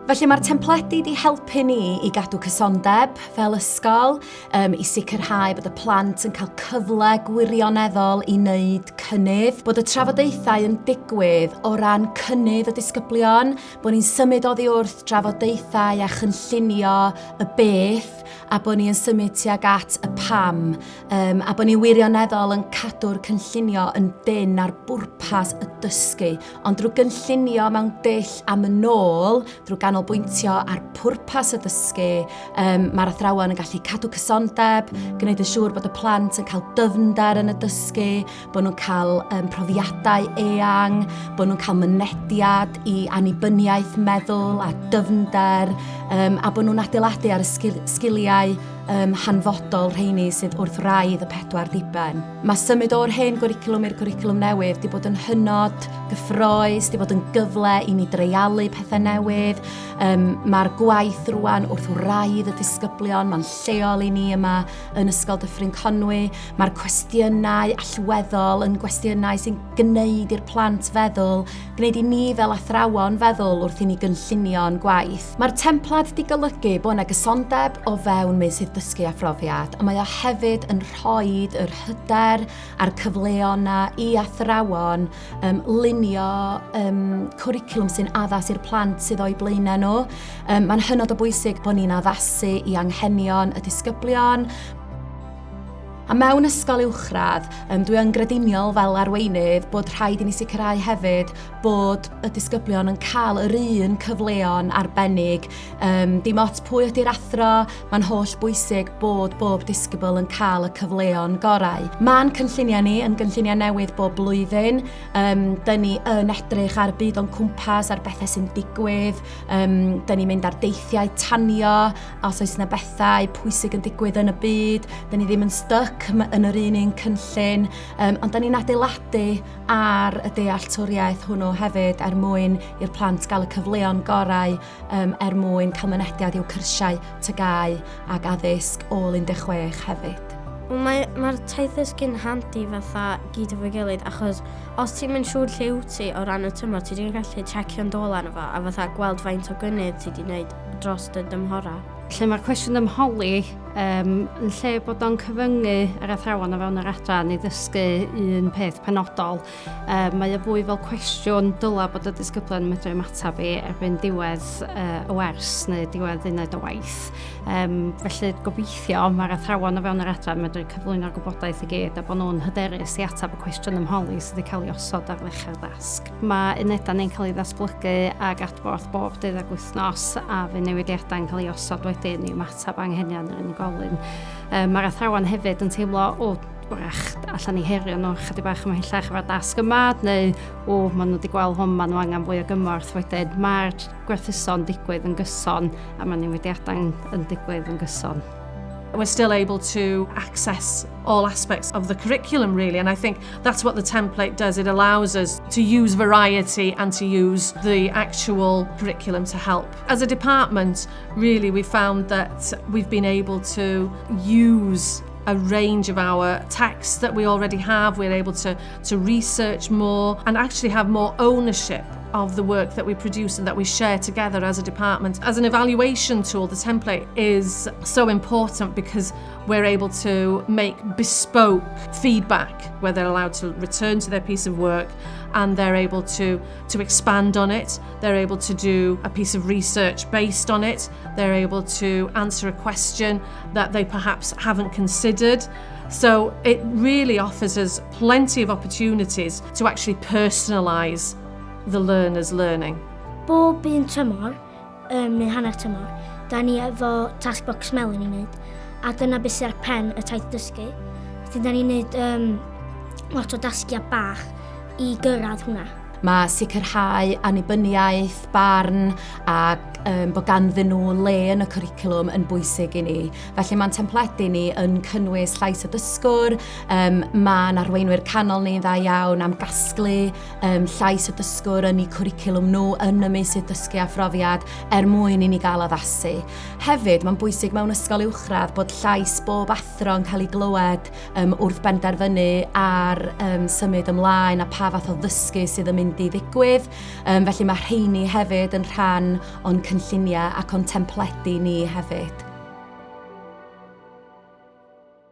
Felly mae'r templedi wedi helpu ni i gadw cysondeb fel ysgol, i sicrhau bod y plant yn cael cyfle gwirioneddol i wneud cynnydd, bod y trafodaethau yn digwydd o ran cynnydd y disgyblion, bod ni'n symud oddi wrth trafodaethau a chynllunio y beth, a bod ni'n symud tuag at y pam, a bod ni wirioneddol yn cadw'r cynllunio yn dyn ar bwrpas y dysgu, ond drwy gynllunio mewn dull am y nôl, drwy ganolbwyntio ar pwrpas y dysgu, mae'r athrawon yn gallu cadw cysondeb, gwneud yn siŵr bod y plant yn cael dyfnder yn y dysgu, bod nhw'n cael profiadau eang, bod nhw'n cael mynediad i annibyniaeth meddwl a dyfnder, a bod nhw'n adeiladu ar y sgiliau hanfodol rheini sydd wrth raidd y 4 diben. Mae symud o'r hen gwricwlwm i'r gwricwlwm newydd wedi bod yn hynod gyffroes, wedi bod yn gyfle i ni dreialu pethau newydd. Mae'r gwaith rwan wrth raidd y disgyblion, mae'n lleol i ni yma yn Ysgol Dyffryn Conwy. Mae'r cwestiynau allweddol yn gwestiynau sy'n gwneud i'r plant feddwl, gwneud i ni fel athrawon feddwl wrth i ni gynllunio'n gwaith. Mae'r templad wedi golygu bod yna gysondeb o fewn meysydd dysgu a phrofiad, ond mae o hefyd yn rhoi yr hyder a'r cyfleon na i athrawon lunio cwricwlwm sy'n addas i'r plant sydd o'i blaenau nhw. Mae'n hynod o bwysig bod ni'n addasu i anghenion y disgyblion. A mewn ysgol uwchradd, dwi yn grediniol fel arweinydd bod rhaid i ni sicrhau hefyd bod y disgyblion yn cael yr un cyfleon arbennig. Dim ots pwy ydy'r athro, mae'n holl bwysig bod bob disgybl yn cael y cyfleon gorau. Mae'n cynlluniau ni yn gynlluniau newydd bob blwyddyn. Dyn ni yn edrych ar y byd o'n cwmpas, ar bethau sy'n digwydd. Dyn ni'n mynd ar deithiau tanio, os oes yna bethau pwysig yn digwydd yn y byd. Dyn ni ddim yn styc yn yr un cynllun, ond da ni'n adeiladu ar y dealltwriaeth hwnnw hefyd mwyn i'r plant gael y cyfleon gorau, mwyn cael mynediad i'w cyrsiau, tygau ac addysg ôl 16 hefyd. Mae'r taith ddysgu'n handi fatha gyd efo'i gilydd, achos os ti'n mynd siŵr lle wyt ti o ran y tymor, ti wedi gallu checio'n dolan efo, a fatha gweld faint o gynnydd ti wedi gwneud dros y dymhora. Lle mae'r cwestiwn ymholi, yn lle bod o'n cyfyngu yr athrawon o fewn yr adran i ddysgu un peth penodol, mae o fwy fel cwestiwn dylai bod y disgyblion yn medru ymateb i erbyn diwedd y wers neu diwedd uned o waith. Felly gobeithio mae'r athrawon o fewn yr adran medru cyflwyno'r gwybodaeth i gyd a bod nhw'n hyderus i ateb y cwestiwn ymholi sydd wedi cael ei osod ar ddechrau'r dasg. Mae unedau ni'n cael ei ddatblygu ag adborth bob 12 wythnos a fe newidiadau'n cael ei osod wedyn i ymateb anghenion yr unigolyn. Mae'r athrawon hefyd yn teimlo, wrach, allan ni herio nhw chydig bach ymhellach efo'r dasg yma, neu maen nhw wedi gweld hwn, maen nhw angen fwy o gymorth wedyn. Mae'r gwerthuso'n digwydd yn gyson a mae newidiadau'n digwydd yn gyson. We're still able to access all aspects of the curriculum, really, and I think that's what the template does. It allows us to use variety and to use the actual curriculum to help. As a department, really, we found that we've been able to use a range of our texts that we already have. We're able to research more and actually have more ownership of the work that we produce and that we share together as a department. As an evaluation tool, the template is so important because we're able to make bespoke feedback where they're allowed to return to their piece of work and they're able to expand on it. They're able to do a piece of research based on it. They're able to answer a question that they perhaps haven't considered. So it really offers us plenty of opportunities to actually personalise the learner's learning. Bob un tymor, neu hanner tymor, da ni efo task box melyn i wneud, a dyna beth sydd ar pen y taith dysgu. Felly da ni'n wneud lot o dasgiau bach i gyrraedd hwnna. Mae sicrhau annibyniaeth, barn ac bod ganddyn nhw le yn y cwricwlwm yn bwysig i ni. Felly mae'n templedi ni yn cynnwys llais y dysgwr, mae'n arweinwyr canol ni'n dda iawn am gasglu llais y dysgwr yn eu cwricwlwm nhw yn y meysydd dysgu a phrofiad mwyn i ni gael addasu. Hefyd, mae'n bwysig mewn ysgol uwchradd bod llais bob athro yn cael ei glywed wrth benderfynu ar symud ymlaen a pa fath o ddysgu sydd yn mynd mynd i ddigwydd. Felly mae rheini hefyd yn rhan o'n cynlluniau ac o'n templedu ni hefyd.